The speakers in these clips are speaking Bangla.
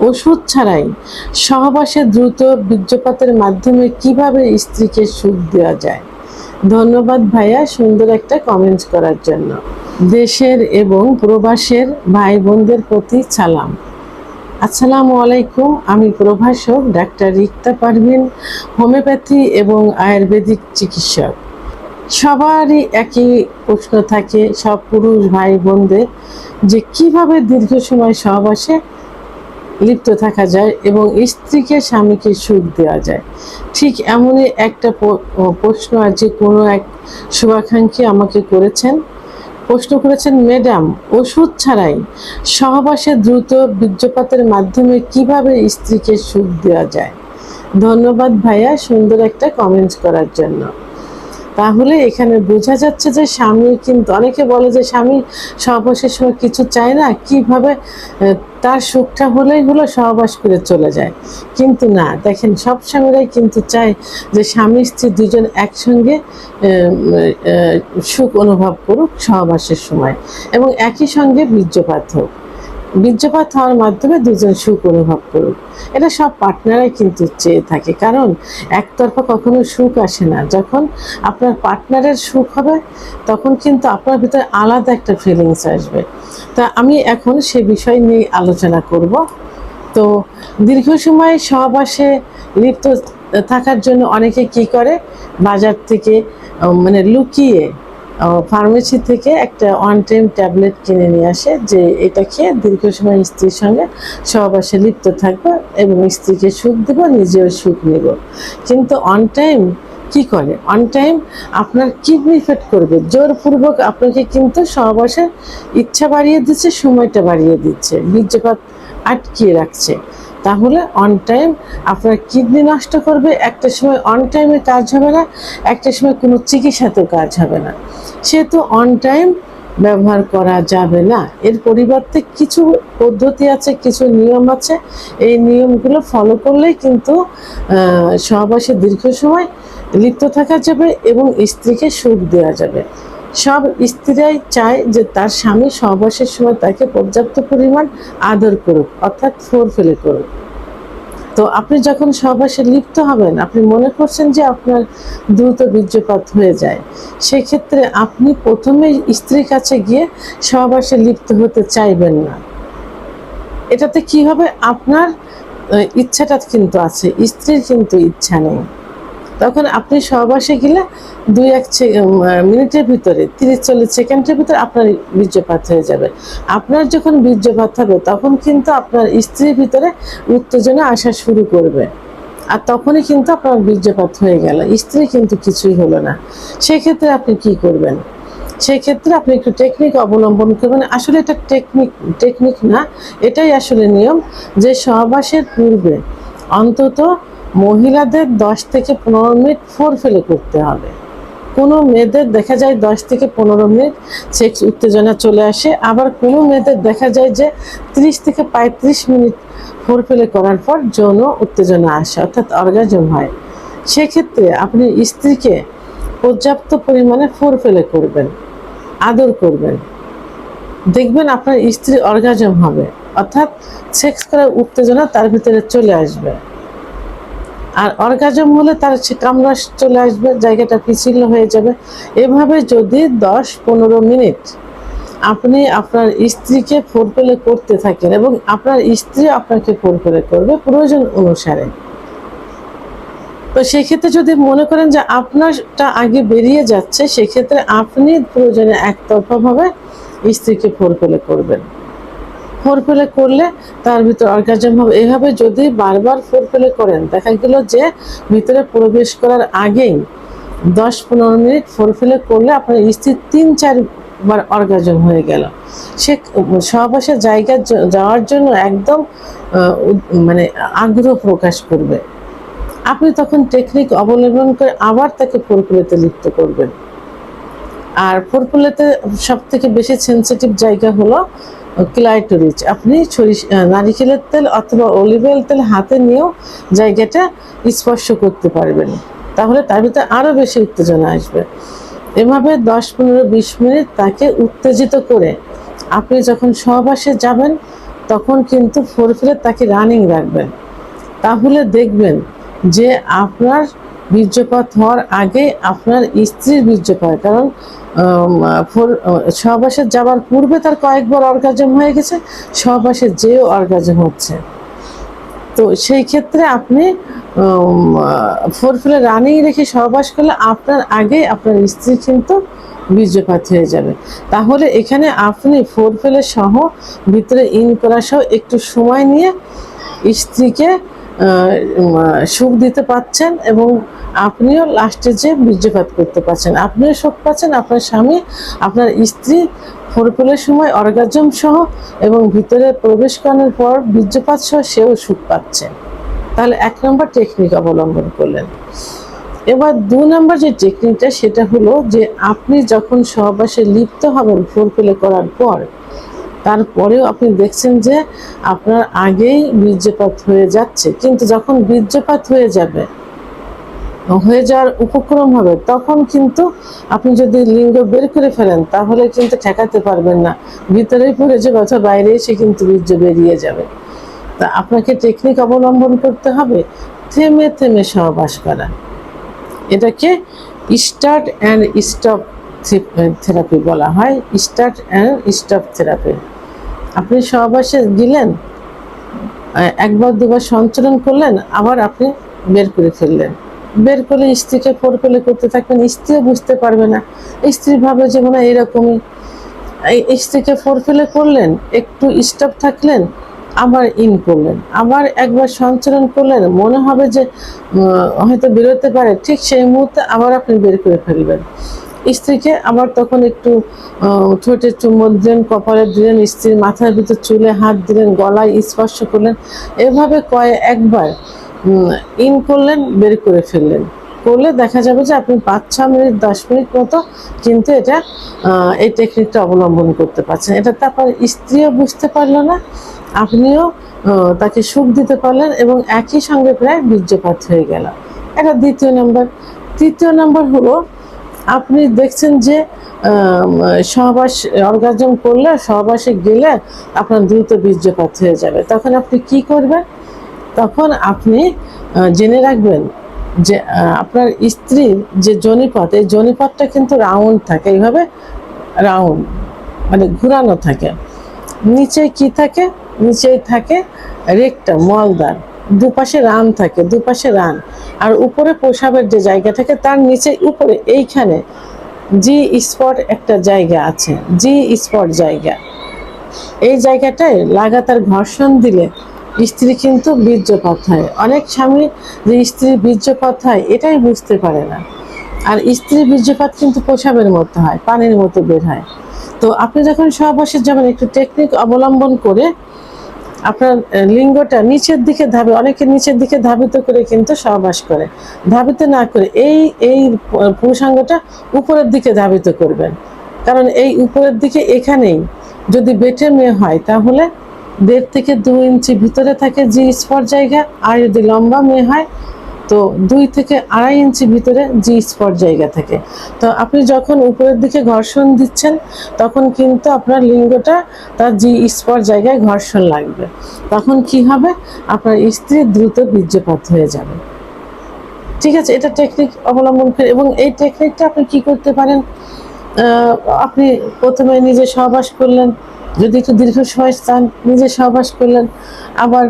ওষুধ ছাড়াই সহবাসে দ্রুত বীর্যপাতের মাধ্যমে কিভাবে স্ত্রীকে সুখ দেওয়া যায়। ধন্যবাদ ভাইয়া সুন্দর একটা কমেন্ট করার জন্য। দেশের এবং প্রবাসের ভাই বোনদের প্রতি সালাম। আসসালামু আলাইকুম। আমি প্রভাষক ডাক্তার রিক্তা পারভিন, হোমিওপ্যাথি এবং আয়ুর্বেদিক চিকিৎসক। সবারই একই প্রশ্ন থাকে সব পুরুষ ভাই বোনদের, যে কিভাবে দীর্ঘ সময় সহবাসে লিপ্ত থাকা যায় এবং স্ত্রীকে স্বামীকে সুখ দেওয়া যায়। ঠিক এমনই একটা প্রশ্ন আজকে কোনো এক শুভাকাঙ্ক্ষী আমাকে প্রশ্ন করেছেন, ম্যাডাম, ওষুধ ছাড়াই সহবাসে দ্রুত বীর্যপাতের মাধ্যমে কিভাবে স্ত্রীকে সুখ দেওয়া যায়। ধন্যবাদ ভাইয়া সুন্দর একটা কমেন্ট করার জন্য। তাহলে এখানে বোঝা যাচ্ছে যে স্বামী কিন্তু, অনেকে বলে যে স্বামী সহবাসের সময় কিছু চায় না, কিভাবে তার সুখটা হলেই হলো, সহবাস করে চলে যায়। কিন্তু না, দেখেন সব স্বামীরাই কিন্তু চায় যে স্বামী স্ত্রী দুজন একসঙ্গে সুখ অনুভব করুক সহবাসের সময়, এবং একই সঙ্গে বীর্যপাত হওয়ার মাধ্যমে দুজন সুখ অনুভব করুক। এটা সব পার্টনারাই কিন্তু চেয়ে থাকে, কারণ একতরফা কখনো সুখ আসে না। যখন আপনার পার্টনারের সুখ হবে তখন কিন্তু আপনার ভিতরে আলাদা একটা ফিলিংস আসবে। তা আমি এখন সে বিষয় নিয়ে আলোচনা করব। তো দীর্ঘ সময় সহবাসে লিপ্ত থাকার জন্য অনেকে কি করে, বাজার থেকে মানে লুকিয়ে ফার্মেসি থেকে একটা ওয়ান টাইম ট্যাবলেট কিনে নিয়ে আসে, যে এটা খেয়ে দীর্ঘ সময় স্ত্রীর সঙ্গে সহবাসে লিপ্ত থাকবো এবং স্ত্রীকে সুখ দেবো, নিজেও সুখ নেব। কিন্তু অন টাইম কি করে, অন টাইম আপনার কিডনি ফেট করবে, জোরপূর্বক আপনাকে কিন্তু সহবাসের ইচ্ছা বাড়িয়ে দিচ্ছে, সময়টা বাড়িয়ে দিচ্ছে, বীর্যপাত আটকিয়ে রাখছে। তাহলে অন টাইম আপনার কিডনি নষ্ট করবে, একটা সময় অন টাইমে কাজ হবে না, একটা সময় কোনো চিকিৎসাতেও কাজ হবে না। সেহেতু অন টাইম ব্যবহার করা যাবে না। এর পরিবর্তে কিছু পদ্ধতি আছে, কিছু নিয়ম আছে। এই নিয়মগুলো ফলো করলেই কিন্তু সহবাসে দীর্ঘ সময় লিপ্ত থাকা যাবে এবং স্ত্রীকে সুখ দেওয়া যাবে। সব স্ত্রীরাই চায় যে তার স্বামী সহবাসের সময় তাকে পর্যাপ্ত পরিমাণ আদর করুক, অর্থাৎ ফোরফেলে করুক। তো আপনি যখন সহবাসে লিপ্ত হবেন, আপনি মনে করছেন যে আপনার দ্রুত বীর্যপাত হয়ে যায়, সেক্ষেত্রে আপনি প্রথমে স্ত্রীর কাছে গিয়ে সহবাসে লিপ্ত হতে চাইবেন না। এটাতে কি হবে, আপনার ইচ্ছাটা কিন্তু আছে, স্ত্রীর কিন্তু ইচ্ছা নেই। তখন আপনি সহবাসে গেলে 2-1 মিনিটের ভিতরে, 30-40 সেকেন্ডের ভিতরে আপনার বীর্যপাত হয়ে যাবে। আপনার যখন বীর্যপাত হবে তখন কিন্তু আপনার স্ত্রীর ভিতরে উত্তেজনা আসা শুরু করবে, আর তখনই কিন্তু আপনার বীর্যপাত হয়ে গেল, স্ত্রী কিন্তু কিছুই হলো না। সেক্ষেত্রে আপনি কি করবেন, সেক্ষেত্রে আপনি একটু টেকনিক অবলম্বন করবেন। আসলে এটা টেকনিক না, এটাই আসলে নিয়ম, যে সহবাসের পূর্বে অন্তত মহিলাদের 10 থেকে 15 মিনিট ফোরফেলে করতে হবে। কোনো মেয়েদের দেখা যায় 10 থেকে 15 মিনিট সেক্স উত্তেজনা চলে আসে, আবার কোনো মেয়েদের দেখা যায় যে 30 থেকে 35 মিনিট ফোরফেলে করার পর যৌন উত্তেজনা আসে, অর্থাৎ অর্গাজম হয়। সেক্ষেত্রে আপনি স্ত্রীকে পর্যাপ্ত পরিমাণে ফোরফেলে করবেন, আদর করবেন, দেখবেন আপনার স্ত্রী অর্গাজম হবে, অর্থাৎ সেক্স করার উত্তেজনা তার ভিতরে চলে আসবে। আর অর্গাজম হলে তার কামড়া চলে আসবে, জায়গাটা পিছিল হয়ে যাবে। এভাবে যদি 10-15 মিনিট আপনি আপনার স্ত্রীকে ফোরফেলে করতে থাকেন এবং আপনার স্ত্রী আপনাকে ফোরফেলে করবে প্রয়োজন অনুসারে, তো সেক্ষেত্রে যদি মনে করেন যে আপনারটা আগে বেরিয়ে যাচ্ছে, সেক্ষেত্রে আপনি প্রয়োজনে একতরফাভাবে স্ত্রীকে ফোরফেলে করবেন। ফোরফেলে করলে তার ভিতরে অর্গাজম হবে। এভাবে যদি বারবার ফোরফেলে করেন, দেখা গেল যে ভিতরে প্রবেশ করার আগেই 10-15 মিনিট ফোরফেলে করলে আপনার স্ত্রী 3-4 বার অর্গাজম হয়ে গেল। সে সহবাসের জায়গায় যাওয়ার জন্য একদম মানে আগ্রহ প্রকাশ করবে। আপনি তখন টেকনিক অবলম্বন করে আবার তাকে ফোরফেলেতে লিপ্ত করবেন। আর ফোরফেলেতে সব থেকে বেশি সেন্সিটিভ জায়গা হলো ক্লাইটোরিস। আপনি নারিকেলের তেল অথবা অলিভ অয়েল তেল হাতে নিয়েও জায়গাটা স্পর্শ করতে পারবেন, তাহলে তার ভিতরে আরো বেশি উত্তেজনা আসবে। এভাবে 10-15-20 মিনিট তাকে উত্তেজিত করে আপনি যখন সহবাসে যাবেন, তখন কিন্তু ফোরফিলে তাকে রানিং রাখবেন। তাহলে দেখবেন যে আপনার বীর্যপাত হওয়ার আগে আপনার স্ত্রীর বীর্যপাত, কারণ সহবাসে যাওয়ার পূর্বে তার কয়েকবার অর্গাজম হয়ে গেছে, সহবাসে যেও অর্গাজম হচ্ছে। তো সেই ক্ষেত্রে আপনি ফোরফিলে রানিং রেখে সহবাস করলে আপনার আগে আপনার স্ত্রী কিন্তু বীর্যপাত হয়ে যাবে। তাহলে এখানে আপনি ফোরফিলে সহ ভিতরে ইন করা সহ একটু সময় নিয়ে স্ত্রীকে সুখ দিতে পারছেন এবং আপনিও লাস্টে যে বীর্যপাত করতে পারছেন, আপনিও সুখ পাচ্ছেন, আপনার স্বামী, আপনার স্ত্রী ফোরফিলের সময় অর্গাজম সহ এবং ভিতরে প্রবেশ করানোর পর বীর্যপাত সহ সেও সুখ পাচ্ছে। তাহলে 1 নম্বর টেকনিক অবলম্বন করলেন। এবার 2 নম্বর যে টেকনিকটা সেটা হলো যে আপনি যখন সহবাসে লিপ্ত হবেন ফোরফিলে করার পর, তারপরেও আপনি দেখছেন যে আপনার আগেই বীর্যপাত হয়ে যাচ্ছে, কিন্তু যখন বীর্যপাত হয়ে যাওয়ার উপক্রম হবে তখন কিন্তু আপনি যদি লিঙ্গ বের করে ফেলেন তাহলে কিন্তু ঠেকাতে পারবেন না, ভিতরেই পড়ে যাবে অথবা বাইরে এসে কিন্তু বীর্য বেরিয়ে যাবে। তা আপনাকে টেকনিক অবলম্বন করতে হবে থেমে থেমে সহবাস করা। এটাকে স্টার্ট অ্যান্ড স্টপ থেরাপি বলা হয়। Start and stop therapy. আপনি সহবাসে গেলেন, একবার দুবার সঞ্চালন করলেন, আবার আপনি বের করে ফেললেন, বের করলে স্ত্রীকে ফোরফিলে করতে থাকবেন, স্ত্রীও বুঝতে পারবে না, স্ত্রী ভাবে যে মনে হয় এরকমই। স্ত্রীকে ফোরফিলে করলেন, একটু স্টপ থাকলেন, আবার ইন করলেন, আবার একবার সঞ্চালন করলেন, মনে হবে যে হয়তো বেরোতে পারে, ঠিক সেই মুহূর্তে আবার আপনি বের করে ফেলবেন স্ত্রীকে। আবার তখন একটু ঠোঁটে চুম্বন দিলেন, কপালে দিলেন, স্ত্রীর মাথার ভিতর চুলে হাত দিলেন, গলায় স্পর্শ করলেন, এভাবে একবার ইন করলেন, বের করে ফেললেন। করলে দেখা যাবে যে আপনি 5-6 মিনিট 10 মিনিট মতো কিন্তু এটা এই টেকনিকটা অবলম্বন করতে পারছেন। এটাতে আপনার স্ত্রীও বুঝতে পারলো না, আপনিও তাকে সুখ দিতে পারলেন এবং একই সঙ্গে প্রায় বীর্যপাত হয়ে গেল। এটা 2 নম্বর। 3 নম্বর হলো আপনি দেখছেন যে সহবাস অর্গাজম করলে, সহবাসে গেলে আপনার দ্রুত বীর্যপাত হয়ে যাবে। তখন আপনি কি করবেন? তখন আপনি জেনে রাখবেন যে আপনার স্ত্রীর যে যোনিপথ, এই যোনিপথটা কিন্তু রাউন্ড থাকে, এইভাবে রাউন্ড মানে ঘুরানো থাকে। নিচে কি থাকে? নিচেই থাকে রেকটাম, মলদ্বার, দুপাশে রান থাকে, দুপাশে রান, আর উপরে প্রসাবের যে জায়গা থাকে তার নিচে উপরে এইখানে জি স্পট একটা জায়গা আছে, জি স্পট জায়গা। এই জায়গাটায় লাগাতার ঘর্ষণ দিলে স্ত্রী কিন্তু বীর্যপাত হয়। অনেক স্বামী যে স্ত্রীর বীর্যপাত হয় এটাই বুঝতে পারে না, আর স্ত্রীর বীর্যপাত কিন্তু প্রসাবের মতো হয়, পানির মতো বের হয়। তো আপনি যখন সহবাসে যাবেন একটু টেকনিক অবলম্বন করে আপনার লিঙ্গটা নিচের দিকে অনেকে নিচের দিকে ধাবিত করে কিন্তু সহবাস করে, ধাবিত না করে এই পুরুষাঙ্গটা উপরের দিকে ধাবিত করবেন। কারণ এই উপরের দিকে এখানেই যদি বেটে মেয়ে হয় তাহলে 1.5 থেকে 2 ইঞ্চি ভিতরে থাকে জি স্পট জায়গা, আর যদি লম্বা মেয়ে হয় তো 2 থেকে 2.5 ইঞ্চি ভিতরে জি স্পট জায়গা থাকে। তো আপনি যখন উপরের দিকে ঘর্ষণ দিচ্ছেন তখন কিন্তু আপনার লিঙ্গটা তার জি স্পট জায়গায় ঘর্ষণ লাগবে। তখন কি হবে? আপনার স্ত্রী দ্রুত বীর্যপাত হয়ে যাবে। ঠিক আছে, এটা টেকনিক অবলম্বন করে। এবং এই টেকনিকটা আপনি কি করতে পারেন? আপনি প্রথমে নিজে সহবাস করলেন, যদি একটু দীর্ঘ সময় চান নিজে সহবাস করলেন, আবার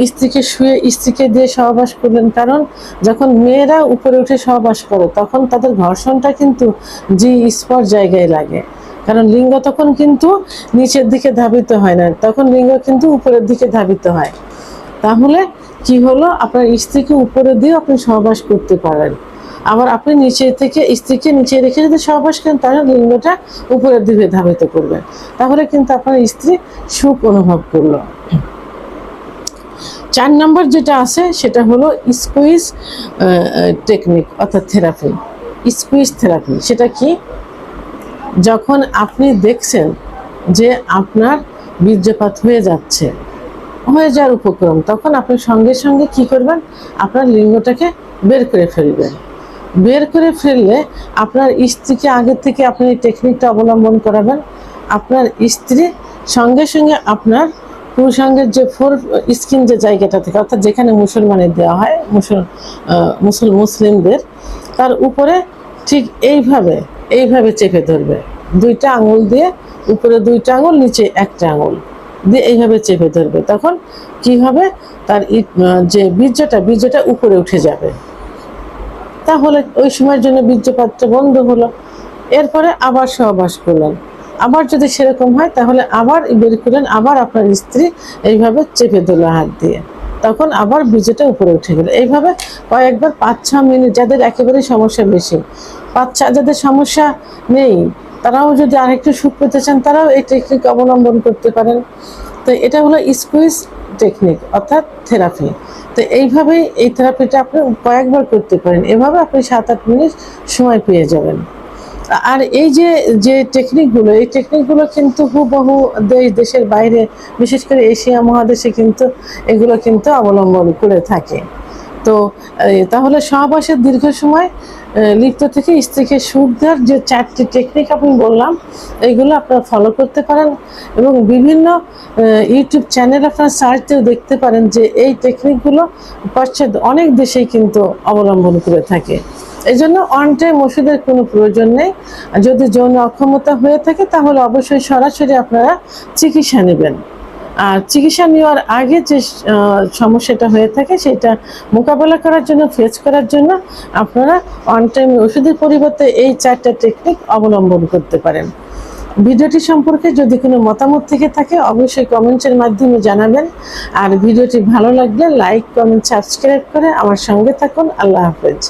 স্ত্রীকে শুয়ে স্ত্রীকে দিয়ে সহবাস করলেন। কারণ যখন মেয়েরা উপরে উঠে সহবাস করে তখন তাদের ঘর্ষণটা কিন্তু জি স্পট জায়গায় লাগে, কারণ লিঙ্গ তখন কিন্তু নিচের দিকে ধাবিত হয় না, তখন লিঙ্গ কিন্তু উপরের দিকে ধাবিত হয়। তাহলে কি হলো? আপনার স্ত্রীকে উপরে দিয়ে আপনি সহবাস করতে পারেন, আবার আপনি নিচে থেকে স্ত্রীকে নিচে রেখে যদি সহবাস করেন তাহলে লিঙ্গটা উপরের দিকে ধাবিত করবেন। তাহলে কিন্তু আপনার স্ত্রী সুখ অনুভব করলো। 4 নম্বর যেটা আছে সেটা হলো স্কুইজ টেকনিক অর্থাৎ থেরাপি। স্কুইজ থেরাপি সেটা কি? যখন আপনি দেখছেন যে আপনার বীর্যপাত হয়ে যাওয়ার উপক্রম, তখন আপনি সঙ্গে সঙ্গে কি করবেন? আপনার লিঙ্গটাকে বের করে ফেলবেন। বের করে ফেললে আপনার স্ত্রীকে আগে থেকে আপনি এই টেকনিকটা অবলম্বন করাবেন। আপনার স্ত্রী সঙ্গে সঙ্গে আপনার পুরুষাঙ্গের যে ফোর স্কিন যে জায়গাটা থেকে, অর্থাৎ যেখানে মুসলমানের দেওয়া হয়, মুসলিমদের, তার উপরে ঠিক এইভাবে এইভাবে চেপে ধরবে, দুইটা আঙুল দিয়ে, উপরে দুইটা আঙুল, নিচে একটা আঙুল দিয়ে এইভাবে চেপে ধরবে। তখন কি হবে, তার যে বীর্যটা উপরে উঠে যাবে। তাহলে ওই সময়ের জন্য বীর্যপাতটা বন্ধ হলো। এরপরে আবার সহবাস করলেন, আবার যদি সেরকম হয় তাহলে আবার বের করলেন, আবার আপনার স্ত্রী এইভাবে চেপে দিল হাত দিয়ে, তখন আবার বীর্যটা উপরে উঠে গেল। এইভাবে কয়েকবার 5-6 মিনিট, যাদের একেবারেই সমস্যা বেশি, যাদের সমস্যা নেই, তারাও যদি আরেকটু সুখ পেতে চান তারাও এই টেকনিক অবলম্বন করতে পারেন। তো এটা হলো স্কুইজ টেকনিক অর্থাৎ থেরাপি। তো এইভাবেই এই থেরাপিটা আপনি কয়েকবার করতে পারেন, এভাবে আপনি 7-8 মিনিট সময় পেয়ে যাবেন। আর এই যে যে টেকনিকগুলো, এই টেকনিকগুলো কিন্তু হুবহু দেশের বাইরে, বিশেষ করে এশিয়া মহাদেশে কিন্তু এগুলো কিন্তু অবলম্বন করে থাকে। তো তাহলে সহবাসের দীর্ঘ সময় লিপ্ত থেকে স্ত্রীকে সুখ দেওয়ার যে 4টি টেকনিক আমি বললাম, এইগুলো আপনারা ফলো করতে পারেন এবং বিভিন্ন ইউটিউব চ্যানেল আপনারা সার্চ দিয়েও দেখতে পারেন যে এই টেকনিকগুলো পাশ্চাত্য অনেক দেশেই কিন্তু অবলম্বন করে থাকে। এই জন্য অন টাইম ওষুধের কোনো প্রয়োজন নেই। যদি যৌন অক্ষমতা হয়ে থাকে তাহলে অবশ্যই সরাসরি আপনারা চিকিৎসা নেবেন। আর চিকিৎসা নেওয়ার আগে যে সমস্যাটা হয়ে থাকে সেটা মোকাবেলা করার জন্য, ফেস করার জন্য আপনারা অন টাইম ওষুধের পরিবর্তে এই 4টা টেকনিক অবলম্বন করতে পারেন। ভিডিওটি সম্পর্কে যদি কোনো মতামত থেকে থাকে অবশ্যই কমেন্টের মাধ্যমে জানাবেন। আর ভিডিওটি ভালো লাগলে লাইক, কমেন্ট, সাবস্ক্রাইব করে আমার সঙ্গে থাকুন। আল্লাহ হাফেজ।